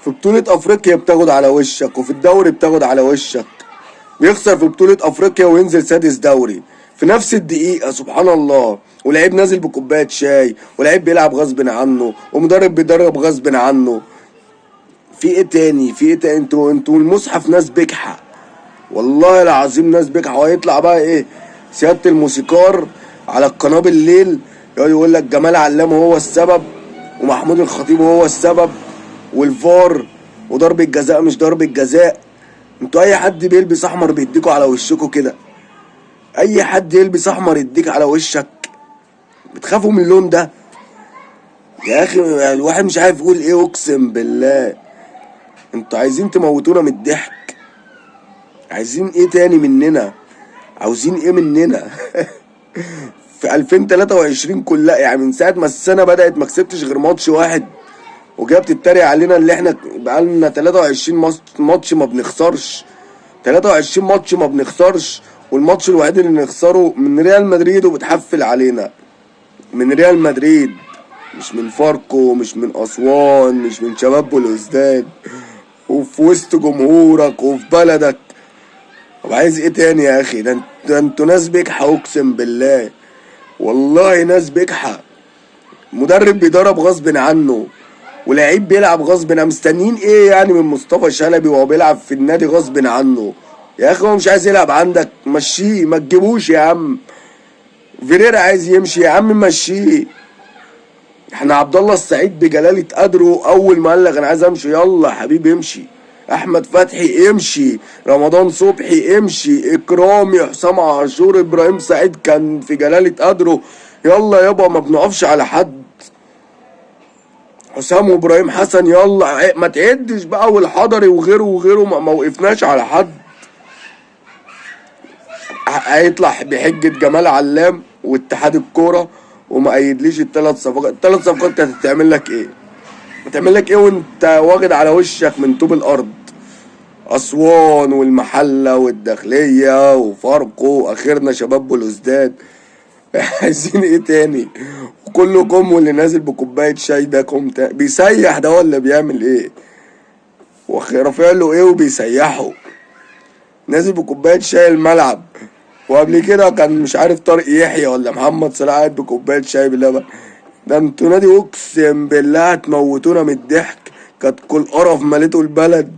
في بطولة افريقيا بتاخد على وشك، وفي الدوري بتاخد على وشك. بيخسر في بطولة افريقيا وينزل سادس دوري في نفس الدقيقة، سبحان الله. ولعيب نازل بكوباية شاي، ولعيب بيلعب غصب عنه، ومدرب بيدرب غصب عنه. في ايه تاني؟ في ايه تاني؟ انتوا المصحف ناس بجحة، والله العظيم ناس بجحة. وهيطلع بقى ايه سيادة الموسيقار على القناة بالليل، يقعد يقول لك جمال علام هو السبب، ومحمود الخطيب هو السبب، والفار، وضرب الجزاء مش ضرب الجزاء. انتوا اي حد بيلبس احمر بيديكوا على وشكوا كده، اي حد يلبس احمر يديك على وشك. بتخافوا من اللون ده يا اخي؟ الواحد مش عارف يقول ايه، اقسم بالله. انتوا عايزين تموتونا من الضحك. عايزين ايه تاني مننا؟ عاوزين ايه مننا؟ في 2023 كلها، يعني من ساعة ما السنة بدأت ما كسبتش غير ماتش واحد، وجايه بتتريق علينا اللي احنا بقالنا 23 ماتش ما بنخسرش. 23 ماتش ما بنخسرش، والماتش الوحيد اللي نخسره من ريال مدريد، وبتحفل علينا من ريال مدريد، مش من فاركو، مش من أسوان، مش من شباب بلوزداد، وفي وسط جمهورك وفي بلدك. طب عايز ايه تاني يا اخي؟ ده انتوا ناس بجحة، اقسم بالله، والله ناس بجحة. مدرب بيدرب غصب عنه، ولاعيب بيلعب غصب عنه. مستنيين ايه يعني من مصطفى شلبي وهو بيلعب في النادي غصب عنه؟ يا اخي هو مش عايز يلعب عندك، مشيه، ما تجيبوش يا عم. فيريرا عايز يمشي يا عم، مشيه. احنا عبد الله السعيد بجلالة قدره اول ما قال لك انا عايز امشي، يلا يا حبيبي امشي. احمد فتحي امشي، رمضان صبحي امشي، اكرامي، حسام عاشور، ابراهيم سعيد كان في جلالة قدره، يلا يابا ما بنقفش على حد. حسام وابراهيم حسن، يلا ما تعدش بقى، والحضري وغيره وغيره، ما وقفناش على حد. هيطلع بحجة جمال علام واتحاد الكورة وما ايدليش الثلاث صفقات. كانت هتعمل لك ايه؟ هتعمل لك ايه وانت واخد على وشك من طوب الارض؟ اسوان والمحلة والداخلية وفاركو، واخرنا شباب بلوزداد. عايزين ايه تاني؟ كلكم واللي نازل بكوباية شاي ده بيسيح ده ولا بيعمل ايه؟ رافع له ايه وبيسيحه؟ نازل بكوباية شاي الملعب. وقبل كده كان مش عارف طارق يحيى ولا محمد صلاح قاعد بكوباية شاي بلبن. ده انتوا نادي اقسم بالله هتموتونا من الضحك. كانت كل قرف مليتوا البلد.